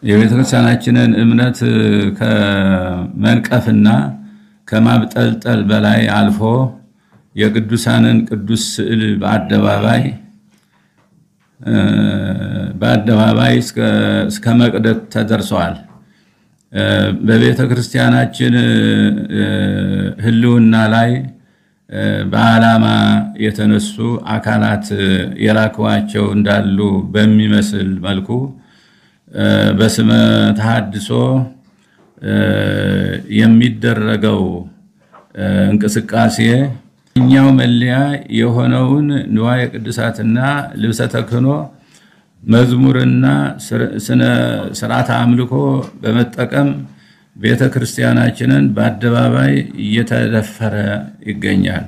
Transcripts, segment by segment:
የቤተክርስቲያናችንን እምነት ከመንቀፍና ከማብጠልጠል በላይ አልፎ የቅዱሳንን ቅዱስ ስዕል በአደባባይ እስከ መቅደት ተደርሷል። በቤተክርስቲያናችን ህልውና ላይ በዓላማ የተነሱ አካላት የላኳቸው እንዳሉ በሚመስል መልኩ በስመ ተሐድሶ የሚደረገው እንቅስቃሴ እኛው መለያ የሆነውን ንዋየ ቅድሳትና ልብሰ ተክህኖ መዝሙርና ስርዓተ አምልኮ በመጠቀም ቤተክርስቲያናችንን በአደባባይ እየተደፈረ ይገኛል።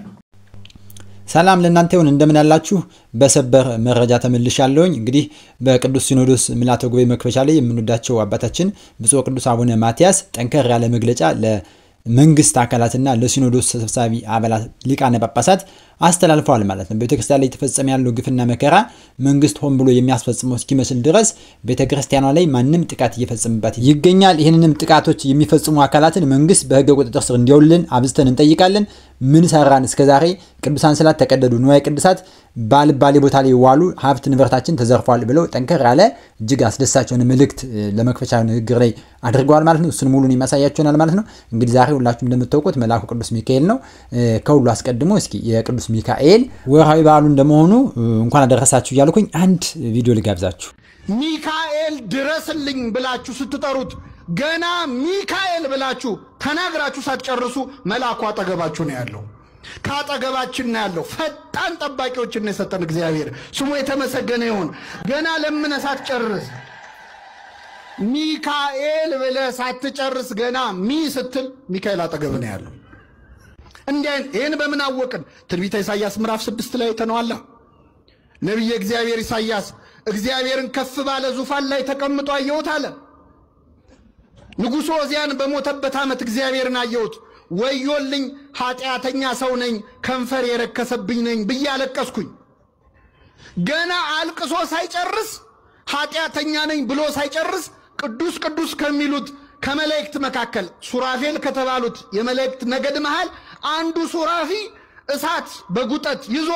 ሰላም ለእናንተ ይሁን እንደምን አላችሁ? በሰበር መረጃ ተመልሻለሁኝ። እንግዲህ በቅዱስ ሲኖዶስ ምልዓተ ጉባኤ መክፈቻ ላይ የምንወዳቸው አባታችን ብፁዕ ቅዱስ አቡነ ማትያስ ጠንከር ያለ መግለጫ ለመንግስት አካላትና ለሲኖዶስ ሰብሳቢ አባላት ሊቃነ ጳጳሳት አስተላልፈዋል ማለት ነው። ቤተክርስቲያን ላይ ተፈጸመ ያለው ግፍና መከራ መንግስት ሆን ብሎ የሚያስፈጽመው እስኪመስል ድረስ ቤተክርስቲያኗ ላይ ማንንም ጥቃት እየፈጸመባት ይገኛል። ይሄንንም ጥቃቶች የሚፈጽሙ አካላትን መንግስት በህገ ቁጥጥር ስር እንዲያውልን አብዝተን እንጠይቃለን። ምን ሰራን እስከዛሬ? ቅዱሳን ስላት ተቀደዱ፣ ንዋየ ቅድሳት ባልባሌ ቦታ ላይ ዋሉ፣ ሀብት ንብረታችን ተዘርፏል ብለው ጠንከር ያለ እጅግ አስደሳችውን መልእክት ለመክፈቻ ንግግር ላይ አድርገዋል ማለት ነው። እሱን ሙሉን የሚያሳያችሁናል ማለት ነው። እንግዲህ ዛሬ ሁላችሁም እንደምታውቁት መልአኩ ቅዱስ ሚካኤል ነው። ከሁሉ አስቀድሞ እስኪ የቅዱስ ሚካኤል ወርሃዊ በዓሉ እንደመሆኑ እንኳን አደረሳችሁ እያልኩኝ አንድ ቪዲዮ ልጋብዛችሁ። ሚካኤል ድረስልኝ ብላችሁ ስትጠሩት ገና ሚካኤል ብላችሁ ተናግራችሁ ሳትጨርሱ መልአኩ አጠገባችሁ ነው ያለው። ካጠገባችን ነው ያለው። ፈጣን ጠባቂዎችን ነው የሰጠን እግዚአብሔር ስሙ የተመሰገነ ይሁን። ገና ለምን ሳትጨርስ ሚካኤል ብለህ ሳትጨርስ ገና ስትል ሚካኤል አጠገብ ነው ያለው። ይህን በምን አወቅን? ትንቢተ ኢሳይያስ ምዕራፍ 6 ላይ ተነዋላ። ነቢየ እግዚአብሔር ኢሳይያስ እግዚአብሔርን ከፍ ባለ ዙፋን ላይ ተቀምጦ አየሁት አለ። ንጉሡ ዖዝያን በሞተበት ዓመት እግዚአብሔርን አየሁት፣ ወዮልኝ ኃጢአተኛ ሰው ነኝ፣ ከንፈር የረከሰብኝ ነኝ ብዬ አለቀስኩኝ። ገና አልቅሶ ሳይጨርስ ኃጢአተኛ ነኝ ብሎ ሳይጨርስ ቅዱስ ቅዱስ ከሚሉት ከመላእክት መካከል ሱራፌል ከተባሉት የመላእክት ነገድ መሃል አንዱ ሱራፊ እሳት በጉጠት ይዞ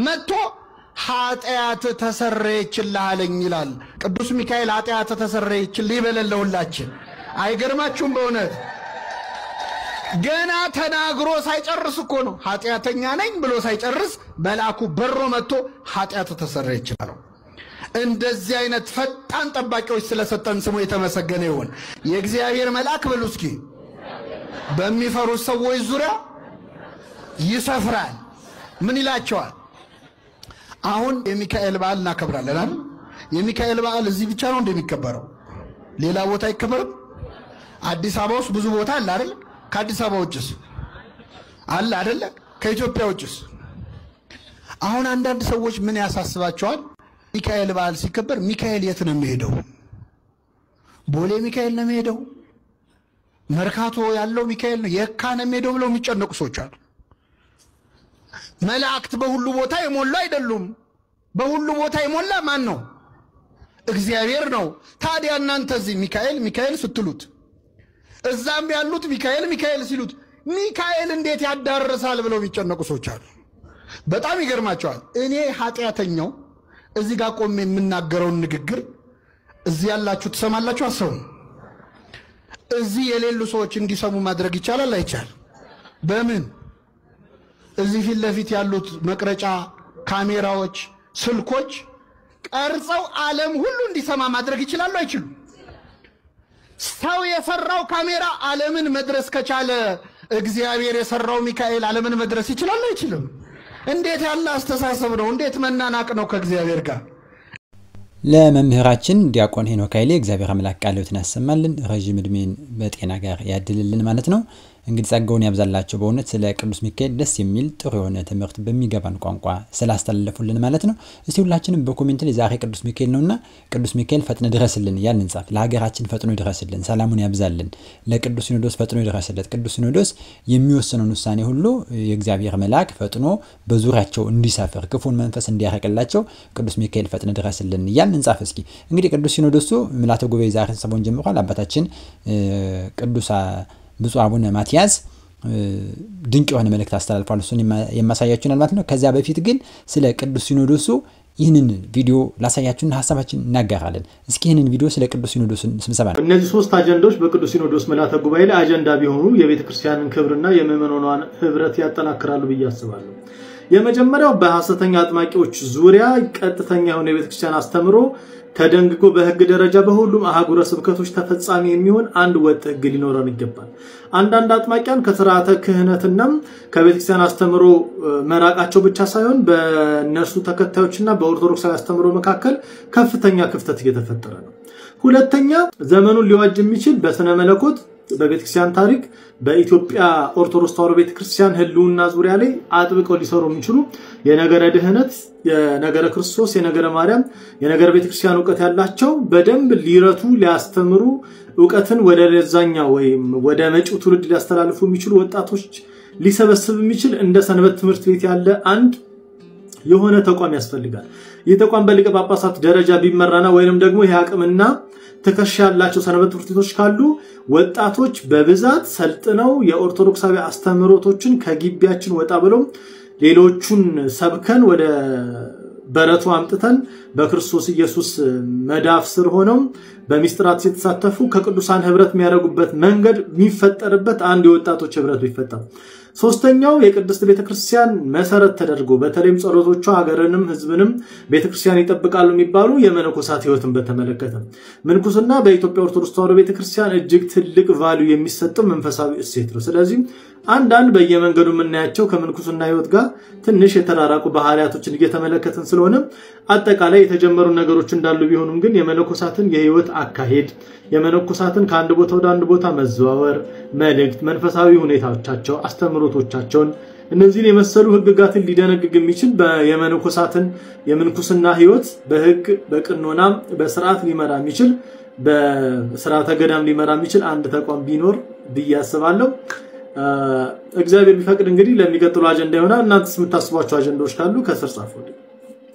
መጥቶ ኃጢአት ተሰረየችልህ አለኝ ይላል። ቅዱስ ሚካኤል ኃጢአት ተሰረየችልህ ይበለን ለሁላችን። አይገርማችሁም? በእውነት ገና ተናግሮ ሳይጨርስ እኮ ነው ኃጢአተኛ ነኝ ብሎ ሳይጨርስ መልአኩ በሮ መጥቶ ኃጢአት ተሰረየችልህ። እንደዚህ አይነት ፈጣን ጠባቂዎች ስለሰጠን ስሙ የተመሰገነ ይሁን። የእግዚአብሔር መልአክ በሉ እስኪ በሚፈሩት ሰዎች ዙሪያ ይሰፍራል። ምን ይላቸዋል? አሁን የሚካኤል በዓል እናከብራለን አይደል? የሚካኤል በዓል እዚህ ብቻ ነው እንደሚከበረው? ሌላ ቦታ አይከበርም? አዲስ አበባ ውስጥ ብዙ ቦታ አለ አይደል? ከአዲስ አበባ ውጭስ አለ አይደል? ከኢትዮጵያ ውጭስ? አሁን አንዳንድ ሰዎች ምን ያሳስባቸዋል? ሚካኤል በዓል ሲከበር ሚካኤል የት ነው የሚሄደው? ቦሌ ሚካኤል ነው የሚሄደው? መርካቶ ያለው ሚካኤል ነው የካ ነው የሚሄደው ብለው የሚጨነቁ ሰዎች አሉ። መላእክት በሁሉ ቦታ የሞሉ አይደሉም። በሁሉ ቦታ የሞላ ማን ነው? እግዚአብሔር ነው። ታዲያ እናንተ እዚህ ሚካኤል ሚካኤል ስትሉት እዛም ያሉት ሚካኤል ሚካኤል ሲሉት ሚካኤል እንዴት ያዳርሳል ብለው የሚጨነቁ ሰዎች አሉ። በጣም ይገርማቸዋል። እኔ ኃጢአተኛው እዚህ ጋር ቆሜ የምናገረውን ንግግር እዚህ ያላችሁ ትሰማላችሁ? አሰሙ። እዚህ የሌሉ ሰዎች እንዲሰሙ ማድረግ ይቻላል አይቻል? በምን? እዚህ ፊት ለፊት ያሉት መቅረጫ ካሜራዎች፣ ስልኮች ቀርጸው ዓለም ሁሉ እንዲሰማ ማድረግ ይችላሉ አይችሉም? ሰው የሰራው ካሜራ ዓለምን መድረስ ከቻለ እግዚአብሔር የሰራው ሚካኤል ዓለምን መድረስ ይችላል አይችልም? እንዴት ያለ አስተሳሰብ ነው! እንዴት መናናቅ ነው ከእግዚአብሔር ጋር! ለመምህራችን ዲያቆን ሄኖክ ኃይሌ እግዚአብሔር አምላክ ቃልዎትን ያሰማልን፣ ረጅም እድሜን በጤና ጋር ያድልልን ማለት ነው። እንግዲህ ጸጋውን ያብዛላቸው በእውነት ስለ ቅዱስ ሚካኤል ደስ የሚል ጥሩ የሆነ ትምህርት በሚገባን ቋንቋ ስላስተላለፉልን ማለት ነው። እስቲ ሁላችንም በኮሜንት ላይ ዛሬ ቅዱስ ሚካኤል ነውና ቅዱስ ሚካኤል ፈጥነ ድረስልን እያልን እንጻፍ። ለሀገራችን ፈጥኖ ድረስልን፣ ሰላሙን ያብዛልን። ለቅዱስ ሲኖዶስ ፈጥኖ ድረስለት። ቅዱስ ሲኖዶስ የሚወስነውን ውሳኔ ሁሉ የእግዚአብሔር መልአክ ፈጥኖ በዙሪያቸው እንዲሰፍር ክፉን መንፈስ እንዲያረቅላቸው ቅዱስ ሚካኤል ፈጥነ ድረስልን እያልን እንጻፍ። እስኪ እንግዲህ ቅዱስ ሲኖዶሱ ምልዓተ ጉባኤ ዛሬ ሰሞን ጀምሯል። አባታችን ቅዱስ ብፁዕ አቡነ ማትያስ ድንቅ የሆነ መልእክት አስተላልፏል። እሱን የማሳያችሁን ማለት ነው። ከዚያ በፊት ግን ስለ ቅዱስ ሲኖዶሱ ይህንን ቪዲዮ ላሳያችሁና ሐሳባችን እናጋራለን። እስኪ ይህንን ቪዲዮ ስለ ቅዱስ ሲኖዶስ ስብሰባ ነው። እነዚህ ሶስት አጀንዳዎች በቅዱስ ሲኖዶስ ምልዓተ ጉባኤ ላይ አጀንዳ ቢሆኑ የቤተ ክርስቲያንን ክብርና የምእመናኗን ህብረት ያጠናክራሉ ብዬ አስባለሁ። የመጀመሪያው በሐሰተኛ አጥማቂዎች ዙሪያ ቀጥተኛ የሆነ የቤተ ክርስቲያን አስተምሮ ተደንግጎ በህግ ደረጃ በሁሉም አህጉረ ስብከቶች ተፈጻሚ የሚሆን አንድ ወጥ ህግ ሊኖረን ይገባል። አንዳንድ አጥማቂያን ከሥርዓተ ክህነትና ከቤተክርስቲያን አስተምሮ መራቃቸው ብቻ ሳይሆን በእነርሱ ተከታዮችና በኦርቶዶክሳዊ አስተምሮ መካከል ከፍተኛ ክፍተት እየተፈጠረ ነው። ሁለተኛ ዘመኑን ሊዋጅ የሚችል በስነ መለኮት በቤተክርስቲያን ታሪክ በኢትዮጵያ ኦርቶዶክስ ተዋሕዶ ቤተክርስቲያን ህልውና ዙሪያ ላይ አጥብቀው ሊሰሩ የሚችሉ የነገረ ድህነት፣ የነገረ ክርስቶስ፣ የነገረ ማርያም፣ የነገረ ቤተክርስቲያን ዕውቀት ያላቸው በደንብ ሊረቱ ሊያስተምሩ ዕውቀትን ወደ ለዛኛው ወይም ወደ መጪው ትውልድ ሊያስተላልፉ የሚችሉ ወጣቶች ሊሰበስብ የሚችል እንደ ሰንበት ትምህርት ቤት ያለ አንድ የሆነ ተቋም ያስፈልጋል። ይህ ተቋም በሊቀ ጳጳሳት ደረጃ ቢመራና ወይንም ደግሞ የአቅምና ተከሻ ያላቸው ሰንበት ትምህርት ቤቶች ካሉ ወጣቶች በብዛት ሰልጥነው የኦርቶዶክሳዊ አስተምሮቶችን ከግቢያችን ወጣ ብለው ሌሎቹን ሰብከን ወደ በረቱ አምጥተን በክርስቶስ ኢየሱስ መዳፍ ስር ሆነው በሚስጥራት ሲተሳተፉ ከቅዱሳን ህብረት የሚያደርጉበት መንገድ የሚፈጠርበት አንድ የወጣቶች ህብረት ቢፈጠር። ሶስተኛው የቅድስት ቤተክርስቲያን መሰረት ተደርጎ በተለይም ጸሎቶቿ ሀገርንም ህዝብንም ቤተክርስቲያን ይጠብቃሉ የሚባሉ የመነኮሳት ህይወትን በተመለከተ ምንኩስና በኢትዮጵያ ኦርቶዶክስ ተዋሕዶ ቤተክርስቲያን እጅግ ትልቅ ቫልዩ የሚሰጠው መንፈሳዊ እሴት ነው። ስለዚህ አንዳንድ በየመንገዱ የምናያቸው ከምንኩስና ህይወት ጋር ትንሽ የተራራቁ ባህሪያቶችን እየተመለከትን ስለሆነ አጠቃላይ የተጀመሩ ነገሮች እንዳሉ ቢሆኑም ግን የመነኮሳትን የህይወት አካሄድ የመነኮሳትን ከአንድ ቦታ ወደ አንድ ቦታ መዘዋወር መልእክት መንፈሳዊ ሁኔታዎቻቸው አስተምሮቶቻቸውን እነዚህን የመሰሉ ህግጋትን ሊደነግግ የሚችል የመነኮሳትን የምንኩስና ህይወት በህግ በቅኖና በስርዓት ሊመራ የሚችል በስርዓተ ገዳም ሊመራ የሚችል አንድ ተቋም ቢኖር ብያስባለሁ። እግዚአብሔር ቢፈቅድ እንግዲህ ለሚቀጥሉ አጀንዳ ይሆናል። እናንተስ የምታስቧቸው አጀንዳዎች ካሉ ከስር ጻፉልኝ።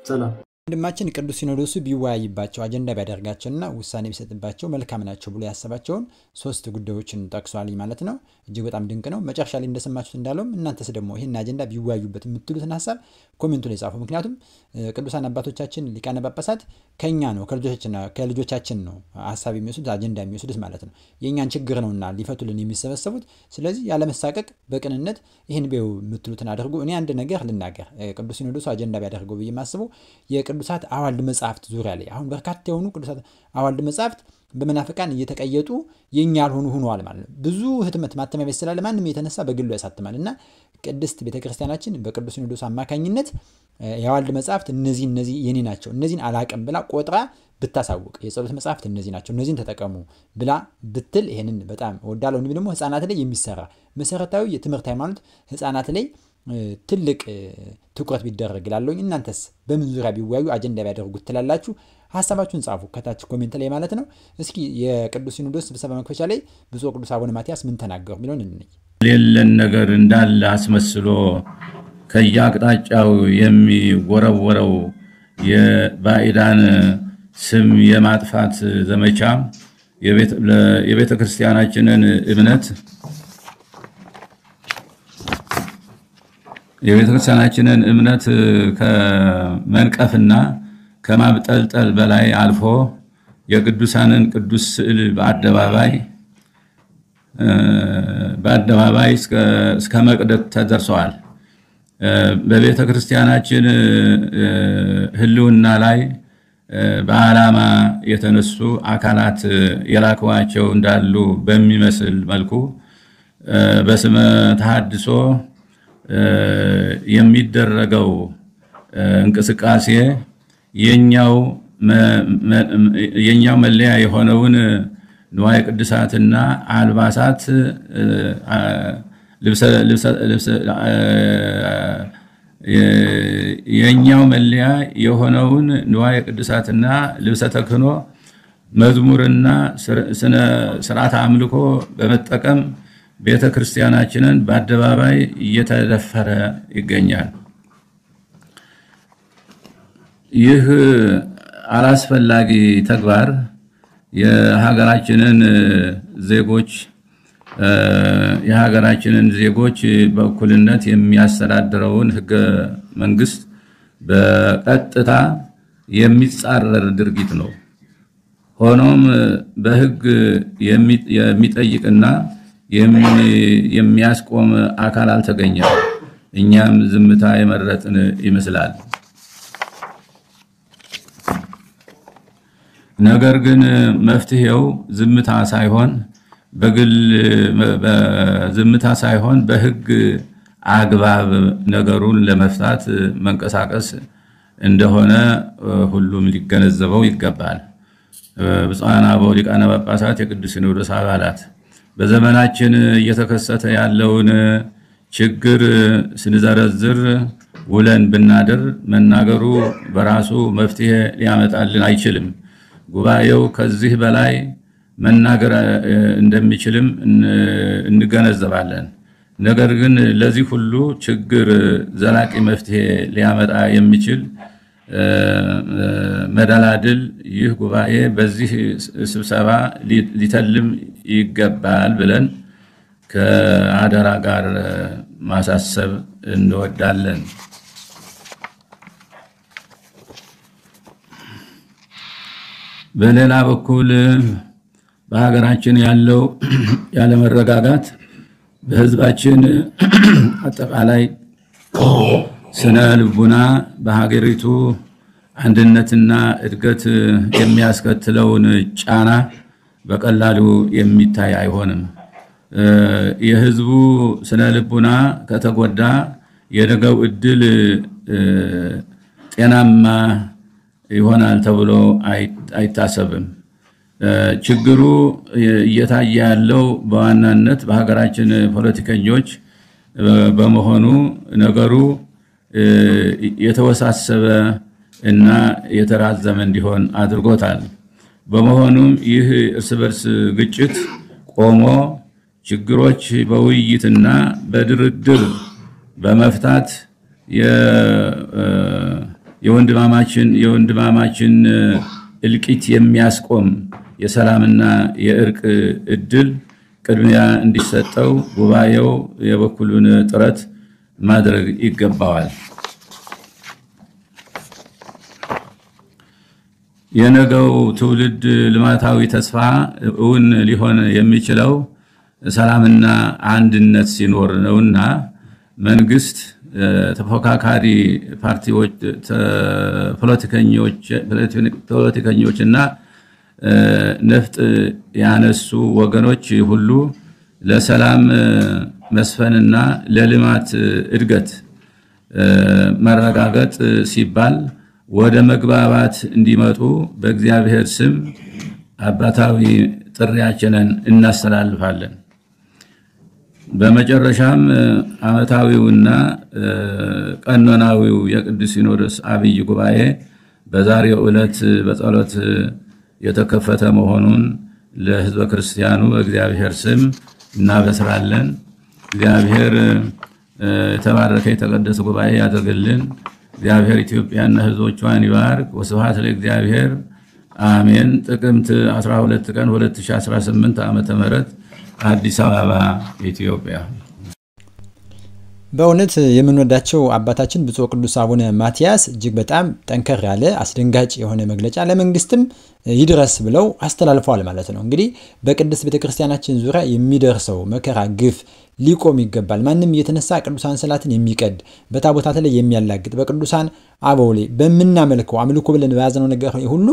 ሰላም። ወንድማችን ቅዱስ ሲኖዶሱ ቢወያይባቸው አጀንዳ ቢያደርጋቸውና ውሳኔ ቢሰጥባቸው መልካም ናቸው ብሎ ያሰባቸውን ሶስት ጉዳዮችን ጠቅሷል ማለት ነው። እጅግ በጣም ድንቅ ነው። መጨረሻ ላይ እንደሰማችሁት እንዳለውም እናንተስ ደግሞ ይሄን አጀንዳ ቢወያዩበት የምትሉትን ሐሳብ ኮሜንቱ ላይ ጻፉ። ምክንያቱም ቅዱሳን አባቶቻችን ሊቃነ ጳጳሳት ከኛ ነው ከልጆቻችን ነው ሐሳብ የሚወስዱት አጀንዳ የሚወስዱት ማለት ነው። የኛን ችግር ነውና ሊፈቱልን የሚሰበሰቡት። ስለዚህ ያለ መሳቀቅ በቅንነት ይሄን ቢው የምትሉትን አድርጉ። እኔ አንድ ነገር ልናገር። ቅዱስ ሲኖዶሱ አጀንዳ ቢያደርገው በየማስበው የቅዱሳት አዋልድ መጻሕፍት ዙሪያ ላይ አሁን በርካታ የሆኑ ቅዱሳት አዋልድ መጻሕፍት በመናፍቃን እየተቀየጡ የኛ ያልሆኑ ሆነዋል ማለት ነው። ብዙ ህትመት ማተሚያ ቤት ስላለ ማንንም የተነሳ በግሉ ያሳትማልና ቅድስት ቤተክርስቲያናችን በቅዱስ ሲኖዶስ አማካኝነት የአዋልድ መጻሕፍት እነዚህ የኔ ናቸው እነዚህን አላቀም ብላ ቆጥራ ብታሳውቅ የጸሎት መጻሕፍት እነዚህ ናቸው እነዚህን ተጠቀሙ ብላ ብትል ይሄንን በጣም ወዳለው እንዴ ደግሞ ህፃናት ላይ የሚሰራ መሰረታዊ የትምህርት ሃይማኖት ህፃናት ላይ ትልቅ ትኩረት ቢደረግ ይላልኝ። እናንተስ በምን ዙሪያ ቢወያዩ አጀንዳ ቢያደርጉት ትላላችሁ? ሐሳባችሁን ጻፉ ከታች ኮሜንት ላይ ማለት ነው። እስኪ የቅዱስ ሲኖዶስ ስብሰባ መክፈቻ ላይ ብፁዕ ቅዱስ አቡነ ማትያስ ምን ተናገሩ ሚሉን እንይ። ሌለን ነገር እንዳለ አስመስሎ ከያቅጣጫው የሚወረወረው የባዕዳን ስም የማጥፋት ዘመቻ የቤተ ክርስቲያናችንን እምነት ከመንቀፍና ከማብጠልጠል በላይ አልፎ የቅዱሳንን ቅዱስ ስዕል በአደባባይ እስከ መቅደት ተደርሰዋል። በቤተ ክርስቲያናችን ህልውና ላይ በዓላማ የተነሱ አካላት የላከዋቸው እንዳሉ በሚመስል መልኩ በስመ ተሐድሶ የሚደረገው እንቅስቃሴ የኛው መለያ የሆነውን ንዋየ ቅድሳትና አልባሳት የኛው መለያ የሆነውን ንዋየ ቅድሳትና ልብሰ ተክህኖ መዝሙርና ስርዓተ አምልኮ በመጠቀም ቤተክርስቲያናችንን በአደባባይ እየተደፈረ ይገኛል። ይህ አላስፈላጊ ተግባር የሀገራችንን ዜጎች በእኩልነት የሚያስተዳድረውን ህገ መንግስት በቀጥታ የሚጻረር ድርጊት ነው። ሆኖም በህግ የሚጠይቅና የሚያስቆም አካል አልተገኘም። እኛም ዝምታ የመረጥን ይመስላል። ነገር ግን መፍትሄው ዝምታ ሳይሆን በህግ አግባብ ነገሩን ለመፍታት መንቀሳቀስ እንደሆነ ሁሉም ሊገነዘበው ይገባል። ብፁዓን አበው ሊቃነ ጳጳሳት፣ የቅዱስ ሲኖዶስ አባላት በዘመናችን እየተከሰተ ያለውን ችግር ስንዘረዝር ውለን ብናድር መናገሩ በራሱ መፍትሄ ሊያመጣልን አይችልም። ጉባኤው ከዚህ በላይ መናገር እንደሚችልም እንገነዘባለን። ነገር ግን ለዚህ ሁሉ ችግር ዘላቂ መፍትሄ ሊያመጣ የሚችል መደላድል ይህ ጉባኤ በዚህ ስብሰባ ሊተልም ይገባል ብለን ከአደራ ጋር ማሳሰብ እንወዳለን። በሌላ በኩል በሀገራችን ያለው ያለመረጋጋት በህዝባችን አጠቃላይ ስነ ልቡና በሀገሪቱ አንድነትና እድገት የሚያስከትለውን ጫና በቀላሉ የሚታይ አይሆንም። የህዝቡ ስነ ልቡና ከተጎዳ የነገው እድል ጤናማ ይሆናል ተብሎ አይታሰብም። ችግሩ እየታየ ያለው በዋናነት በሀገራችን ፖለቲከኞች በመሆኑ ነገሩ የተወሳሰበ እና የተራዘመ እንዲሆን አድርጎታል። በመሆኑም ይህ እርስ በርስ ግጭት ቆሞ ችግሮች በውይይትና በድርድር በመፍታት የወንድማማችን እልቂት የሚያስቆም የሰላምና የእርቅ እድል ቅድሚያ እንዲሰጠው ጉባኤው የበኩሉን ጥረት ማድረግ ይገባዋል። የነገው ትውልድ ልማታዊ ተስፋ እውን ሊሆን የሚችለው ሰላምና አንድነት ሲኖር ነውና መንግስት ተፎካካሪ ፓርቲዎች ፖለቲከኞችና ነፍጥ ያነሱ ወገኖች ሁሉ ለሰላም መስፈንና ለልማት እድገት መረጋገጥ ሲባል ወደ መግባባት እንዲመጡ በእግዚአብሔር ስም አባታዊ ጥሪያችንን እናስተላልፋለን። በመጨረሻም ዓመታዊውና ቀኖናዊው የቅዱስ ሲኖዶስ አብይ ጉባኤ በዛሬው ዕለት በጸሎት የተከፈተ መሆኑን ለሕዝበ ክርስቲያኑ በእግዚአብሔር ስም እናበስራለን። እግዚአብሔር የተባረከ የተቀደሰ ጉባኤ ያደርግልን። እግዚአብሔር ኢትዮጵያና ሕዝቦቿን ይባርክ። ወስብሐት ለእግዚአብሔር አሜን። ጥቅምት 12 ቀን 2018 ዓመተ ምህረት አዲስ አበባ ኢትዮጵያ። በእውነት የምንወዳቸው አባታችን ብፁዕ ቅዱስ አቡነ ማቲያስ እጅግ በጣም ጠንከር ያለ አስደንጋጭ የሆነ መግለጫ ለመንግስትም ይድረስ ብለው አስተላልፈዋል ማለት ነው። እንግዲህ በቅድስት ቤተክርስቲያናችን ዙሪያ የሚደርሰው መከራ ግፍ ሊቆም ይገባል። ማንም የተነሳ ቅዱሳን ሰላትን የሚቀድ በታቦታት ላይ የሚያላግጥ በቅዱሳን አበው ላይ በመናመልከው አምልኮ ብለን በያዝነው ነገር ሁሉ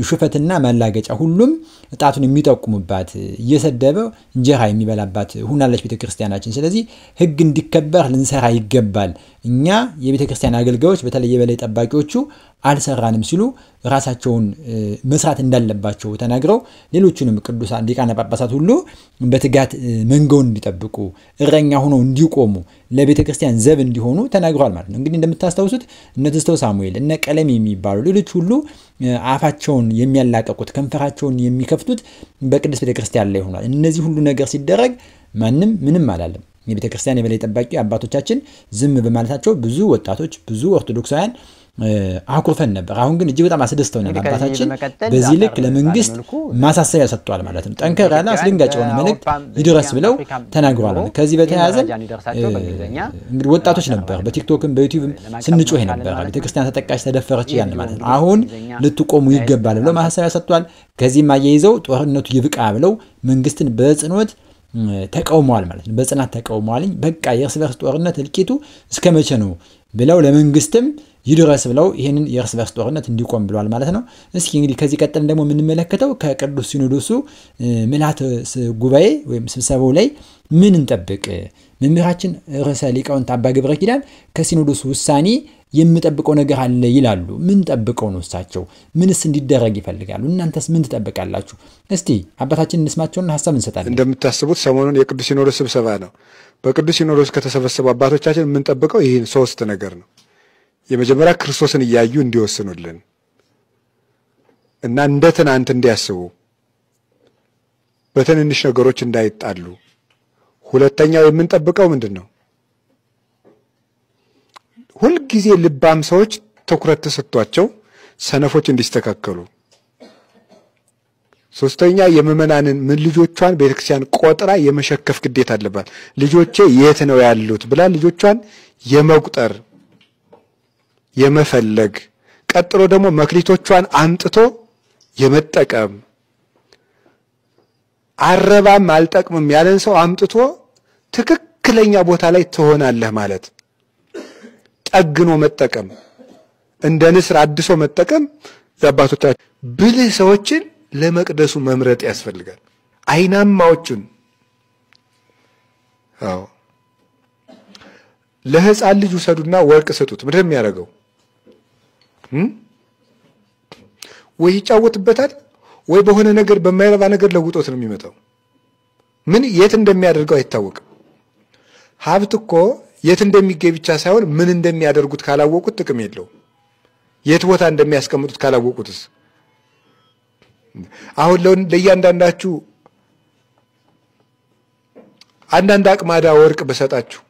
ሹፈትና ማላገጫ ሁሉም ጣቱን የሚጠቁምባት እየሰደበ እንጀራ የሚበላባት ሆናለች ቤተክርስቲያናችን። ስለዚህ ህግ እንዲከበር ልንሰራ ይገባል። እኛ የቤተ ክርስቲያን አገልጋዮች በተለይ የበላይ ጠባቂዎቹ አልሰራንም ሲሉ ራሳቸውን መስራት እንዳለባቸው ተናግረው ሌሎቹንም ቅዱሳን ሊቃነ ጳጳሳት ሁሉ በትጋት መንጋውን እንዲጠብቁ እረኛ ሆነው እንዲቆሙ ለቤተ ክርስቲያን ዘብ እንዲሆኑ ተናግረዋል ማለት ነው። እንግዲህ እንደምታስታውሱት እነ ትስተው ሳሙኤል እነ ቀለም የሚባሉ ሌሎች ሁሉ አፋቸውን የሚያላቀቁት ከንፈራቸውን የሚከፍቱት በቅድስት ቤተ ክርስቲያን ላይ ሆኗል። እነዚህ ሁሉ ነገር ሲደረግ ማንም ምንም አላለም። የቤተ ክርስቲያን የበላይ ጠባቂ አባቶቻችን ዝም በማለታቸው ብዙ ወጣቶች ብዙ ኦርቶዶክሳውያን አኩርፈን ነበር። አሁን ግን እጅግ በጣም አስደስተውናል። አባታችን በዚህ ልክ ለመንግስት ማሳሰቢያ ሰጥቷል ማለት ነው። ጠንከር ያለ አስደንጋጭ የሆነ መልእክት ይድረስ ብለው ተናግረዋል። ከዚህ በተያያዘ እንግዲህ ወጣቶች ነበር በቲክቶክም በዩቲዩብም ስንጮህ ነበር ቤተ ክርስቲያን ተጠቃሽ ተደፈረች ያን ማለት ነው። አሁን ልትቆሙ ይገባል ብለው ማሳሰቢያ ሰጥቷል። ከዚህም አያይዘው ጦርነቱ ይብቃ ብለው መንግስትን በጽኖት ተቃውመዋል ማለት ነው። በጽናት ተቃውመዋል። በቃ የእርስ በርስ ጦርነት እልቂቱ እስከመቼ ነው ብለው ለመንግስትም ይድረስ ብለው ይሄንን የእርስ በርስ ጦርነት እንዲቆም ብለዋል ማለት ነው። እስኪ እንግዲህ ከዚህ ቀጥለን ደግሞ የምንመለከተው ከቅዱስ ሲኖዶሱ ምልዓተ ጉባኤ ወይም ስብሰባው ላይ ምን እንጠብቅ? መምህራችን ርዕሰ ሊቃውንት አባ ገብረ ኪዳን ከሲኖዶሱ ውሳኔ የምጠብቀው ነገር አለ ይላሉ። ምን ጠብቀው ነው እሳቸው? ምንስ እንዲደረግ ይፈልጋሉ? እናንተስ ምን ትጠብቃላችሁ? እስቲ አባታችን እንስማቸውና ሐሳብ እንሰጣለን። እንደምታስቡት ሰሞኑን የቅዱስ ሲኖዶስ ስብሰባ ነው። በቅዱስ ሲኖዶስ ከተሰበሰቡ አባቶቻችን ምን ጠብቀው ይሄን ሶስት ነገር ነው። የመጀመሪያ ክርስቶስን እያዩ እንዲወስኑልን እና እንደ ትናንት እንዲያስቡ በትንንሽ ነገሮች እንዳይጣሉ። ሁለተኛው የምንጠብቀው ምንድነው? ሁል ጊዜ ልባም ሰዎች ትኩረት ተሰጥቷቸው ሰነፎች እንዲስተካከሉ። ሶስተኛ የምእመናንን ምን ልጆቿን ቤተክርስቲያን ቆጥራ የመሸከፍ ግዴታ አለባት። ልጆቼ የት ነው ያሉት ብላ ልጆቿን የመቁጠር የመፈለግ፣ ቀጥሎ ደግሞ መክሊቶቿን አምጥቶ የመጠቀም፣ አረባም አልጠቅምም ያለን ሰው አምጥቶ ትክክለኛ ቦታ ላይ ትሆናለህ ማለት ጠግኖ መጠቀም፣ እንደ ንስር አድሶ መጠቀም። የአባቶቻችን ብልህ ሰዎችን ለመቅደሱ መምረጥ ያስፈልጋል። አይናማዎቹን ለሕፃን ልጅ ውሰዱና ወርቅ ስጡት። ምንድን ነው የሚያደርገው? ወይ ይጫወትበታል ወይ በሆነ ነገር በማይረባ ነገር ለውጦት ነው የሚመጣው። ምን የት እንደሚያደርገው አይታወቅም። ሀብት እኮ የት እንደሚገኝ ብቻ ሳይሆን ምን እንደሚያደርጉት ካላወቁት ጥቅም የለውም። የት ቦታ እንደሚያስቀምጡት ካላወቁትስ? አሁን ለእያንዳንዳችሁ አንዳንድ አቅማዳ ወርቅ በሰጣችሁ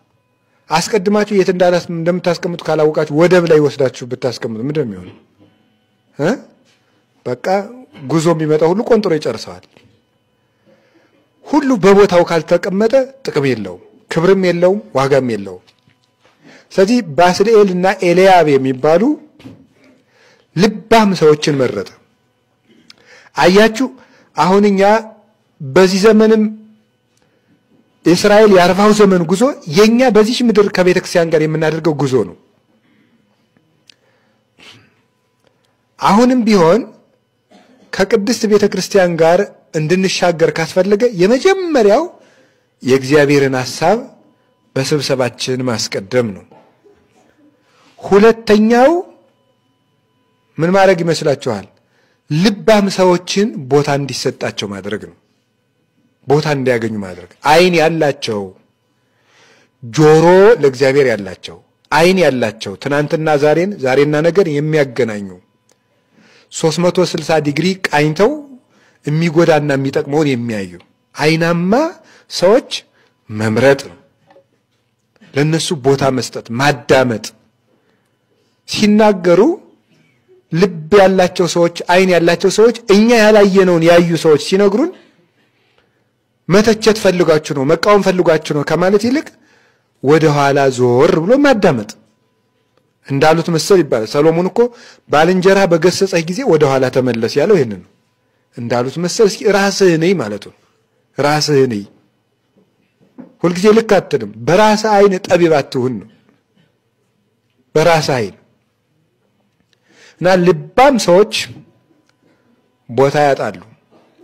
አስቀድማችሁ የት እንደምታስቀምጡ ካላወቃችሁ ወደብ ላይ ወስዳችሁ ብታስቀምጡ ምንድን ነው የሚሆነው? በቃ ጉዞ የሚመጣ ሁሉ ቆንጥሮ ይጨርሰዋል። ሁሉ በቦታው ካልተቀመጠ ጥቅም የለውም፣ ክብርም የለውም፣ ዋጋም የለውም። ስለዚህ ባስልኤልና ኤልያብ የሚባሉ ልባም ሰዎችን መረጠ። አያችሁ አሁን እኛ በዚህ ዘመንም እስራኤል የ40 ዘመን ጉዞ የኛ በዚህ ምድር ከቤተ ክርስቲያን ጋር የምናደርገው ጉዞ ነው። አሁንም ቢሆን ከቅድስት ቤተ ክርስቲያን ጋር እንድንሻገር ካስፈለገ የመጀመሪያው የእግዚአብሔርን ሐሳብ በስብሰባችን ማስቀደም ነው። ሁለተኛው ምን ማድረግ ይመስላችኋል? ልባም ሰዎችን ቦታ እንዲሰጣቸው ማድረግ ነው። ቦታ እንዲያገኙ ማድረግ። አይን ያላቸው፣ ጆሮ ለእግዚአብሔር ያላቸው፣ አይን ያላቸው ትናንትና ዛሬን ዛሬና ነገር የሚያገናኙ 360 ዲግሪ ቃኝተው የሚጎዳና የሚጠቅመውን የሚያዩ አይናማ ሰዎች መምረጥ ነው። ለነሱ ቦታ መስጠት፣ ማዳመጥ። ሲናገሩ ልብ ያላቸው ሰዎች፣ አይን ያላቸው ሰዎች እኛ ያላየነውን ያዩ ሰዎች ሲነግሩን መተቸት ፈልጋችሁ ነው መቃወም ፈልጋችሁ ነው ከማለት ይልቅ ወደ ኋላ ዞር ብሎ ማዳመጥ። እንዳሉት መሰል ይባላል። ሰሎሞን እኮ ባልንጀራ በገሰጸህ ጊዜ ወደ ኋላ ተመለስ ያለው ይሄንን ነው። እንዳሉት መሰል እስኪ ራስህ ነይ ማለት ነው። ራስህ ነይ ሁልጊዜ ልክ አትልም። በራስህ አይን ጠቢብ አትሁን ነው። በራስህ አይን እና ልባም ሰዎች ቦታ ያጣሉ።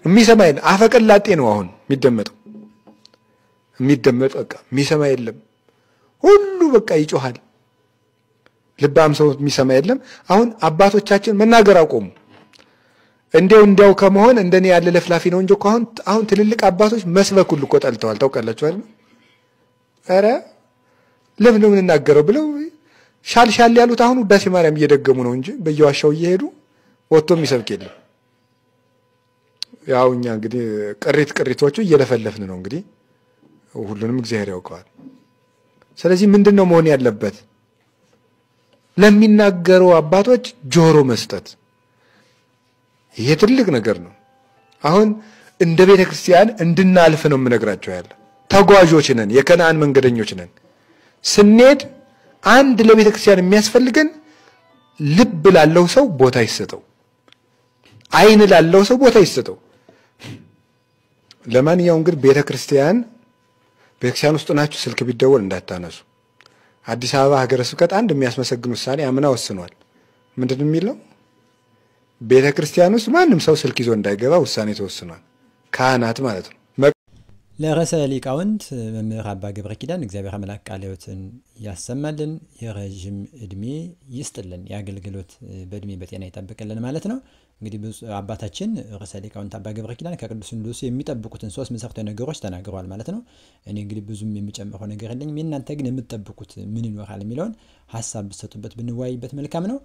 የሚሰማ የለም። አፈቀላጤ ነው አሁን የሚደመጠው። በቃ የሚሰማ የለም። ሁሉ በቃ ይጮሃል። ልባም ሰው የሚሰማ የለም። አሁን አባቶቻችን መናገር አቆሙ። እንዲያው ከመሆን እንደኔ ያለ ለፍላፊ ነው እንጂ አሁን ትልልቅ አባቶች መስበክ ሁሉ እኮ ጠልተዋል። ታውቃላችሁ አይደል? ኧረ ለምን ነው የምንናገረው ብለው ሻል ያሉት አሁን ውዳሴ ማርያም እየደገሙ ነው እንጂ በየዋሻው እየሄዱ ወጥቶ የሚሰብክ የለም። ያው እኛ እንግዲህ ቅሪቶቹ እየለፈለፍን ነው እንግዲህ ሁሉንም እግዚአብሔር ያውቀዋል። ስለዚህ ምንድነው መሆን ያለበት? ለሚናገሩ አባቶች ጆሮ መስጠት። ይሄ ትልቅ ነገር ነው። አሁን እንደ ቤተክርስቲያን እንድናልፍ ነው የምነግራቸው ያለ። ተጓዦች ነን፣ የከነዓን መንገደኞች ነን። ስንሄድ አንድ ለቤተክርስቲያን የሚያስፈልገን ልብ ላለው ሰው ቦታ ይሰጠው፣ አይን ላለው ሰው ቦታ ይሰጠው። ለማንኛውም ግን ቤተክርስቲያን ውስጥ ናችሁ ስልክ ቢደወል እንዳታነሱ። አዲስ አበባ ሀገረ ስብከት አንድ የሚያስመሰግን ውሳኔ አምና ወስኗል። ምንድነው የሚለው? ቤተክርስቲያን ውስጥ ማንም ሰው ስልክ ይዞ እንዳይገባ ውሳኔ ተወስኗል። ካህናት ማለት ነው። ለርዕሰ ሊቃውንት መምህር አባ ገብረ ኪዳን እግዚአብሔር አምላክ ቃለ ሕይወትን ያሰማልን፣ የረጅም እድሜ ይስጥልን፣ የአገልግሎት በእድሜ በጤና ይጠብቅልን ማለት ነው። እንግዲህ አባታችን ርዕሰ ሊቃውንት አባ ገብረ ኪዳን ከቅዱስ ሲኖዶሱ የሚጠብቁትን 3 መሰረታዊ ነገሮች ተናግረዋል ማለት ነው። እኔ እንግዲህ ብዙም የሚጨምረው ነገር የለኝም። እናንተ ግን የምትጠብቁት ምን ይኖራል የሚለውን ሐሳብ ብትሰጡበት ብንወያይበት መልካም ነው።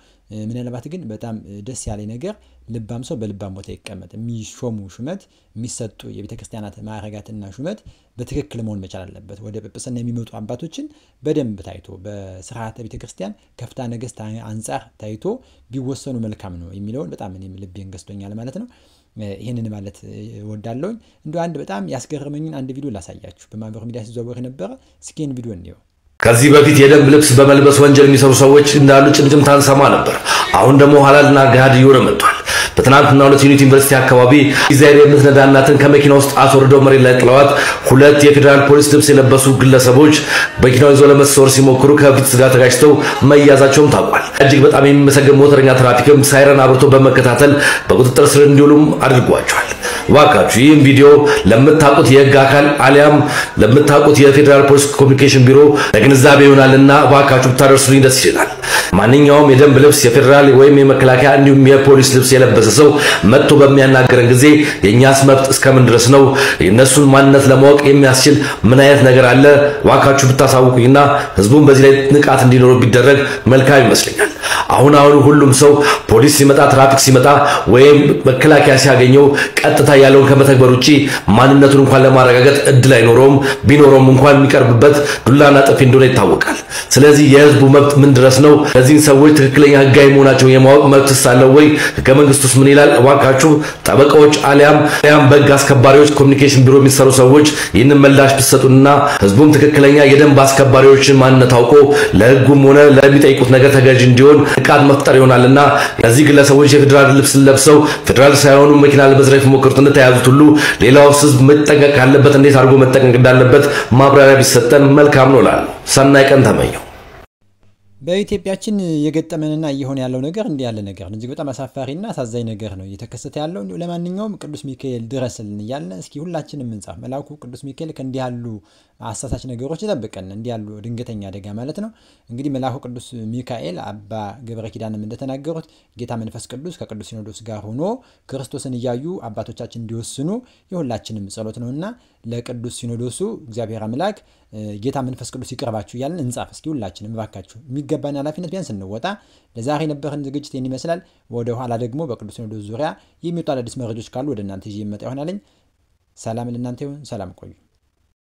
ምናልባት ግን በጣም ደስ ያለ ነገር ልባም ሰው በልባም ቦታ ይቀመጥ። የሚሾሙ ሹመት የሚሰጡ የቤተክርስቲያናት ማዕረጋትና ሹመት በትክክል መሆን መቻል አለበት። ወደ ጵጵስና የሚመጡ አባቶችን በደንብ ታይቶ በስርዓተ ቤተክርስቲያን ከፍታ ነገስት አንጻር ታይቶ ቢወሰኑ መልካም ነው የሚለውን በጣም እኔም ልቤን ገዝቶኛል ማለት ነው። ይሄንን ማለት ወዳለውኝ እንደ አንድ በጣም ያስገረመኝን አንድ ቪዲዮ ላሳያችሁ። በማህበራዊ ሚዲያ ሲዘዋወር ነበር። ስኪን ቪዲዮ ነው። ከዚህ በፊት የደንብ ልብስ በመልበስ ወንጀል የሚሰሩ ሰዎች እንዳሉ ጭምጭምታን ሰማ ነበር። አሁን ደግሞ ሐላልና ገሃድ እየሆነ መጥቷል። በትናንትናው ዕለት ዩኒቨርሲቲ አካባቢ ኢዛይር የምትነዳ እናትን ከመኪና ውስጥ አስወርደው መሬት ላይ ጥለዋት 2 የፌዴራል ፖሊስ ልብስ የለበሱ ግለሰቦች መኪናውን ይዘው ለመሰወር ሲሞክሩ ከፊት ጋር ተጋጭተው መያዛቸውም ታውቋል። እጅግ በጣም የሚመሰገን ሞተረኛ ትራፊክም ሳይረን አብርቶ በመከታተል በቁጥጥር ስር እንዲውሉም አድርጓቸዋል። ዋካችሁ ይህን ቪዲዮ ለምታውቁት የህግ አካል አሊያም ለምታውቁት የፌዴራል ፖሊስ ኮሚኒኬሽን ቢሮ ለግንዛቤ ይሆናልና ዋካችሁ ብታደርሱልኝ ደስ ይላል። ማንኛውም የደንብ ልብስ የፌዴራል ወይም የመከላከያ እንዲሁም የፖሊስ ልብስ የለበሰ ሰው መጥቶ በሚያናገረን ጊዜ የኛስ መብት እስከምን ድረስ ነው? የነሱን ማንነት ለማወቅ የሚያስችል ምን አይነት ነገር አለ? ዋካችሁ ብታሳውቁኝና ህዝቡን በዚህ ላይ ንቃት እንዲኖር ቢደረግ መልካም ይመስለኛል። አሁን ሁሉም ሰው ፖሊስ ሲመጣ ትራፊክ ሲመጣ ወይም መከላከያ ሲያገኘው ቀጥታ ያለውን ከመተግበር ውጪ ማንነቱን እንኳን ለማረጋገጥ እድል አይኖረውም። ቢኖረውም እንኳን የሚቀርብበት ዱላና ጥፊ እንደሆነ ይታወቃል። ስለዚህ የህዝቡ መብት ምን ድረስ ነው? ለዚህ ሰዎች ትክክለኛ ህጋዊ መሆናቸውን የማወቅ መብትስ አለ ወይ? ህገ መንግስቱስ ምን ይላል? እባካችሁ ጠበቃዎች አሊያም በህግ አስከባሪዎች ኮሚኒኬሽን ቢሮ የሚሰሩ ሰዎች ይህንን ምላሽ ቢሰጡና ህዝቡም ትክክለኛ የደንብ አስከባሪዎችን ማንነት አውቆ ለህጉም ሆነ ለሚጠይቁት ነገር ተገዥ እንዲሆን ንቃት መፍጠር ይሆናልና እዚህ ግለሰቦች የፌዴራል ልብስ ለብሰው ፌዴራል ሳይሆኑ መኪና ለመዝረፍ ሞክሩት እንደተያዙት ሁሉ ሌላው ህዝብ መጠንቀቅ ካለበት እንዴት አድርጎ መጠንቀቅ እንዳለበት ማብራሪያ ቢሰጠን መልካም ነው እላለሁ። ሰናይ ቀን ተመኘው። በኢትዮጵያችን የገጠመንና እየሆነ ያለው ነገር እንዲህ ያለ ነገር ነው። እጅግ በጣም አሳፋሪና አሳዛኝ ነገር ነው እየተከሰተ ያለው። ለማንኛውም ቅዱስ ሚካኤል ድረስልን እያልን እስኪ ሁላችንም እንጻፍ። መልአኩ ቅዱስ ሚካኤል ከእንዲህ ያሉ አሳሳች ነገሮች ይጠብቀን፣ እንዲህ ያሉ ድንገተኛ አደጋ ማለት ነው። እንግዲህ መልአኩ ቅዱስ ሚካኤል አባ ገብረ ኪዳንም እንደተናገሩት ጌታ መንፈስ ቅዱስ ከቅዱስ ሲኖዶስ ጋር ሆኖ ክርስቶስን እያዩ አባቶቻችን እንዲወስኑ የሁላችንም ጸሎት ነውና ለቅዱስ ሲኖዶሱ እግዚአብሔር አምላክ ጌታ መንፈስ ቅዱስ ይቅርባችሁ እያልን እንጻፍ። እስኪ ሁላችንም እባካችሁ የሚገባን ኃላፊነት ቢያንስ እንወጣ። ለዛሬ የነበረን ዝግጅት ይህን ይመስላል። ወደ ኋላ ደግሞ በቅዱስ ሲኖዶስ ዙሪያ የሚወጡ አዳዲስ መረጃዎች ካሉ ወደ እናንተ ይዤ እመጣ ይሆናል። ሰላም ለእናንተ ይሁን። ሰላም ቆዩ።